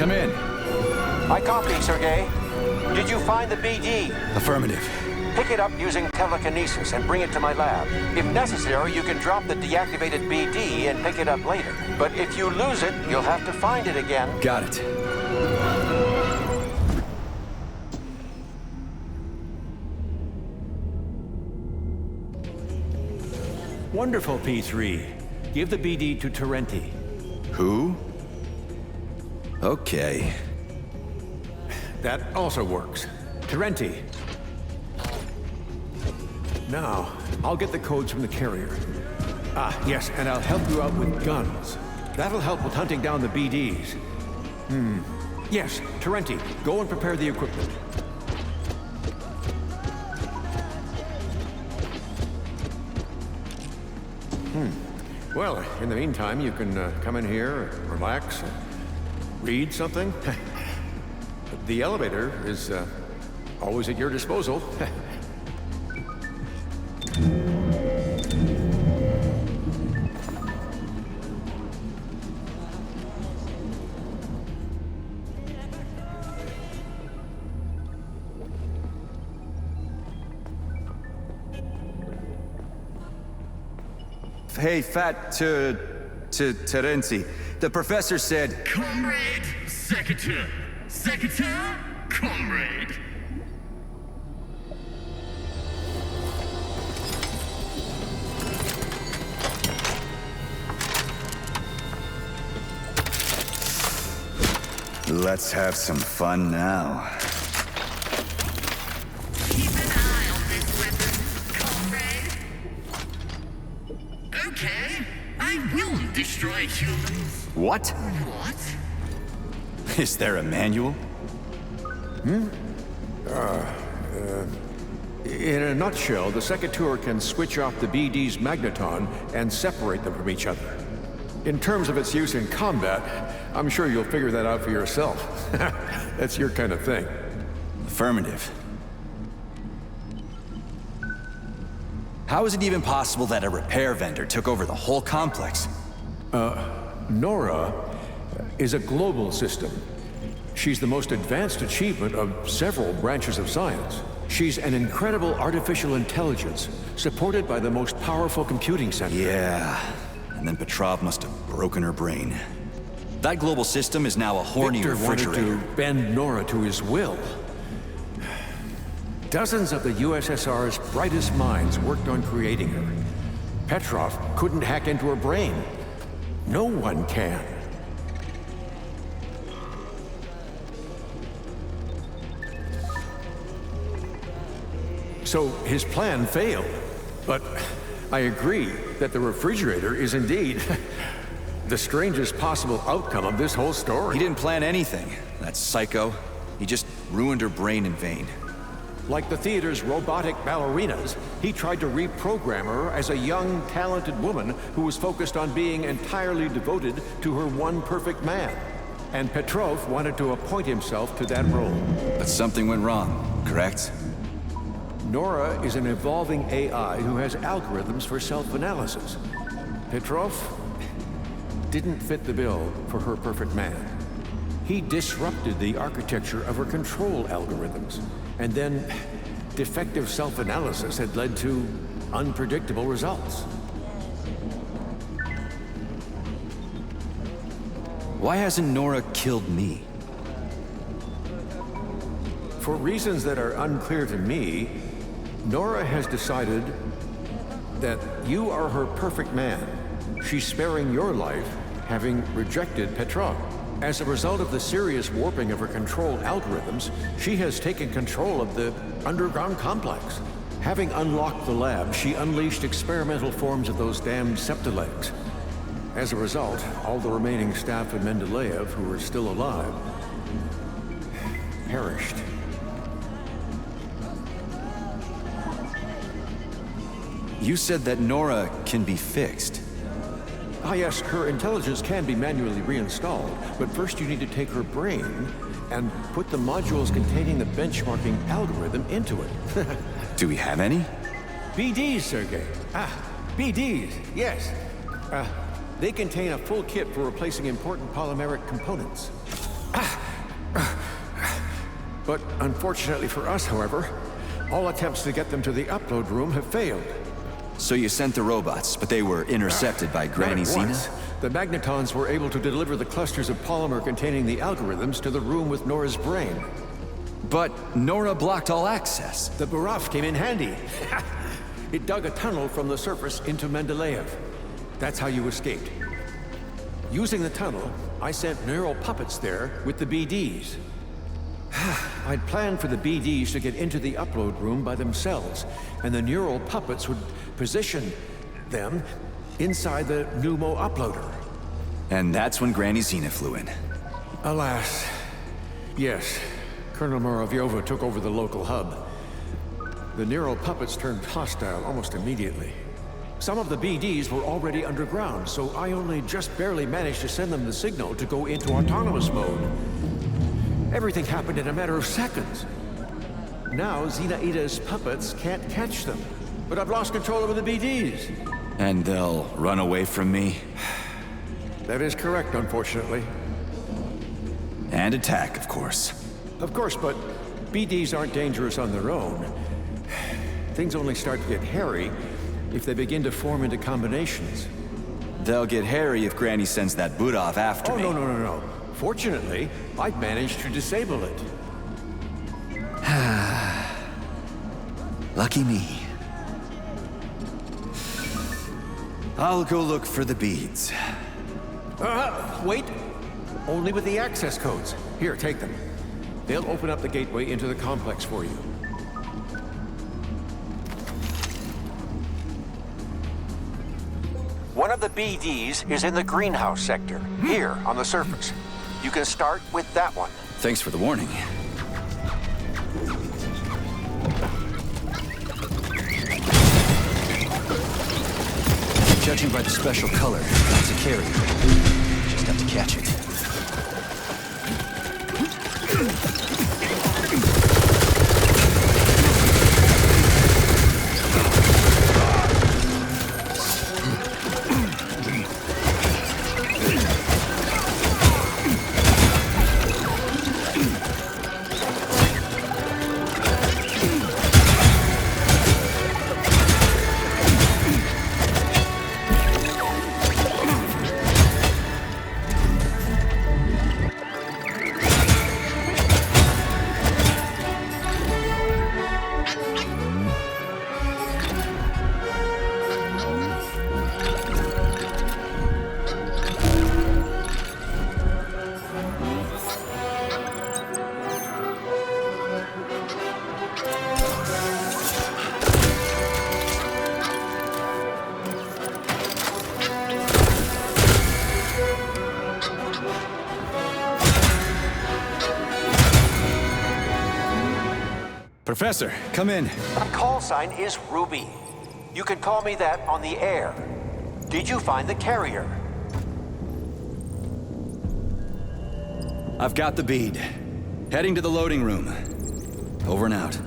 Come in. I copy, Sergei. Did you find the BD? Affirmative. Pick it up using telekinesis and bring it to my lab. If necessary, you can drop the deactivated BD and pick it up later. But if you lose it, you'll have to find it again. Got it. Wonderful, P3. Give the BD to Terenti. Who? Okay. That also works. Terenti. Now, I'll get the codes from the carrier. Ah, yes, and I'll help you out with guns. That'll help with hunting down the BDs. Yes, Terenti, go and prepare the equipment. Well, in the meantime, you can come in here, relax, read something. The elevator is always at your disposal. Hey, Terenzi. The professor said... Comrade, Secretary. Secretary, comrade. Let's have some fun now. Keep an eye on this weapon, comrade. Okay, I will destroy humans. What? What? Is there a manual? In a nutshell, the Secretary can switch off the BD's magneton and separate them from each other. In terms of its use in combat, I'm sure you'll figure that out for yourself. That's your kind of thing. Affirmative. How is it even possible that a repair vendor took over the whole complex? Nora is a global system. She's the most advanced achievement of several branches of science. She's an incredible artificial intelligence, supported by the most powerful computing center. Yeah, and then Petrov must have broken her brain. That global system is now a horny Victor wanted refrigerator. to bend Nora to his will. Dozens of the USSR's brightest minds worked on creating her. Petrov couldn't hack into her brain. No one can. So his plan failed. But I agree that the refrigerator is indeed the strangest possible outcome of this whole story. He didn't plan anything. That psycho. He just ruined her brain in vain. Like the theater's robotic ballerinas, he tried to reprogram her as a young, talented woman who was focused on being entirely devoted to her one perfect man. And Petrov wanted to appoint himself to that role. But something went wrong, correct? Nora is an evolving AI who has algorithms for self-analysis. Petrov didn't fit the bill for her perfect man. He disrupted the architecture of her control algorithms, and then defective self-analysis had led to unpredictable results. Why hasn't Nora killed me? For reasons that are unclear to me, Nora has decided that you are her perfect man. She's sparing your life, having rejected Petrov. As a result of the serious warping of her control algorithms, she has taken control of the underground complex. Having unlocked the lab, she unleashed experimental forms of those damned septilegs. As a result, all the remaining staff of Mendeleev who were still alive perished. You said that Nora can be fixed. Ah yes, her intelligence can be manually reinstalled, but first you need to take her brain and put the modules containing the benchmarking algorithm into it. Do we have any? BDs, Sergei. BDs, yes. They contain a full kit for replacing important polymeric components. But unfortunately for us, however, all attempts to get them to the upload room have failed. So you sent the robots, but they were intercepted by Granny Not at Xena? once. The magnetons were able to deliver the clusters of polymer containing the algorithms to the room with Nora's brain. But Nora blocked all access. The Baraf came in handy. It dug a tunnel from the surface into Mendeleev. That's how you escaped. Using the tunnel, I sent neural puppets there with the BDs. I'd planned for the BDs to get into the upload room by themselves, and the neural puppets would position them inside the pneumo uploader. And that's when Granny Xena flew in. Alas, yes, Colonel Muravyova took over the local hub. The neural puppets turned hostile almost immediately. Some of the BDs were already underground, so I only just barely managed to send them the signal to go into autonomous mode. Everything happened in a matter of seconds. Now, Xenaida's puppets can't catch them, but I've lost control over the BDs. And they'll run away from me? That is correct, unfortunately. And attack, of course. Of course, but BDs aren't dangerous on their own. Things only start to get hairy if they begin to form into combinations. They'll get hairy if Granny sends that Budov after Oh, me. no. Fortunately, I've managed to disable it. Lucky me. I'll go look for the beads. Wait. Only with the access codes. Here, take them. They'll open up the gateway into the complex for you. One of the BDs is in the greenhouse sector, here on the surface. You can start with that one. Thanks for the warning. Judging by the special color, it's a carrier. Just have to catch it. Professor, come in. My call sign is Ruby. You can call me that on the air. Did you find the carrier? I've got the bead. Heading to the loading room. Over and out.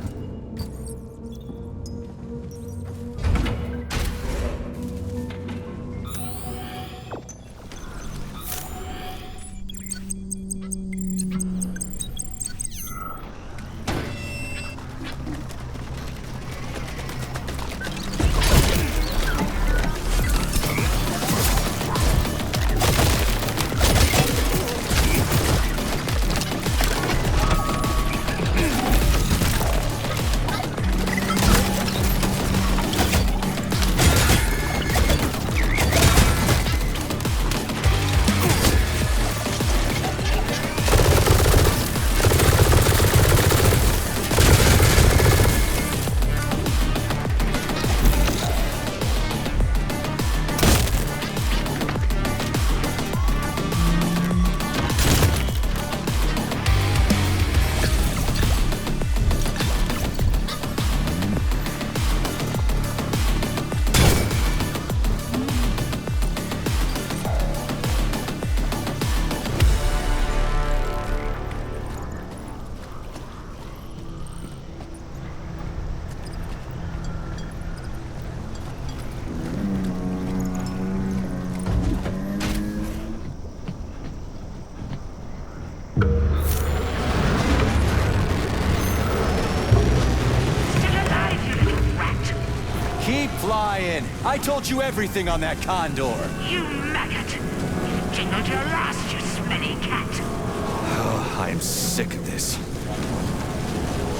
I told you everything on that condor. You maggot! You've jingled your last, you smelly cat! Oh, I am sick of this.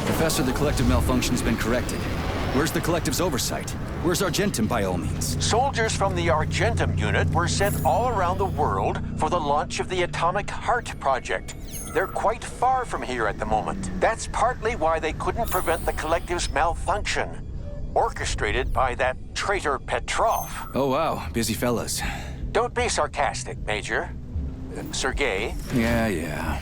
Professor, the collective malfunction's been corrected. Where's the collective's oversight? Where's Argentum, by all means? Soldiers from the Argentum unit were sent all around the world for the launch of the Atomic Heart Project. They're quite far from here at the moment. That's partly why they couldn't prevent the collective's malfunction. Orchestrated by that traitor Petrov. Oh, wow. Busy fellas. Don't be sarcastic, Major. Sergei. Yeah.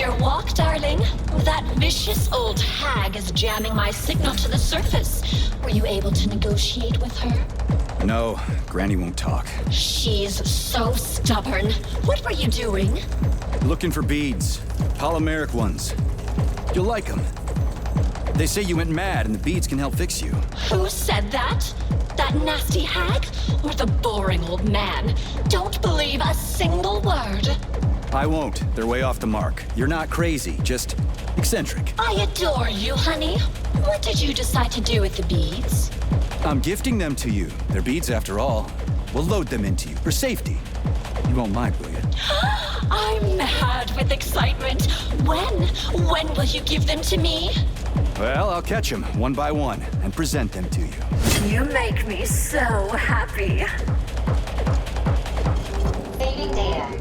your walk, darling? That vicious old hag is jamming my signal to the surface. Were you able to negotiate with her? No, Granny won't talk. She's so stubborn. What were you doing? Looking for beads. Polymeric ones. You'll like them. They say you went mad and the beads can help fix you. Who said that? That nasty hag? Or the boring old man? Don't believe a single word. I won't. They're way off the mark. You're not crazy, just eccentric. I adore you, honey. What did you decide to do with the beads? I'm gifting them to you. They're beads after all. We'll load them into you for safety. You won't mind, will you? I'm mad with excitement. When will you give them to me? Well, I'll catch them one by one and present them to you. You make me so happy. Saving data.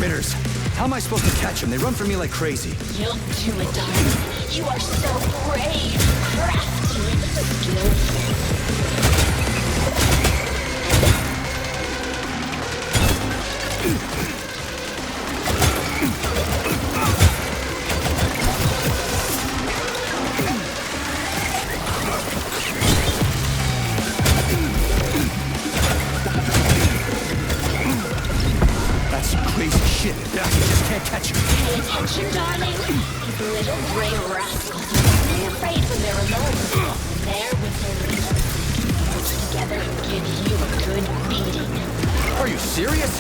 Critters. How am I supposed to catch them? They run from me like crazy. You'll do it, darling. You are so brave, crafty, skillful. That's some crazy shit. I just can't catch him. Pay attention, darling. These little gray rascals are only afraid when they're alone. When they're with their leader, they work together and give you a good beating. Are you serious?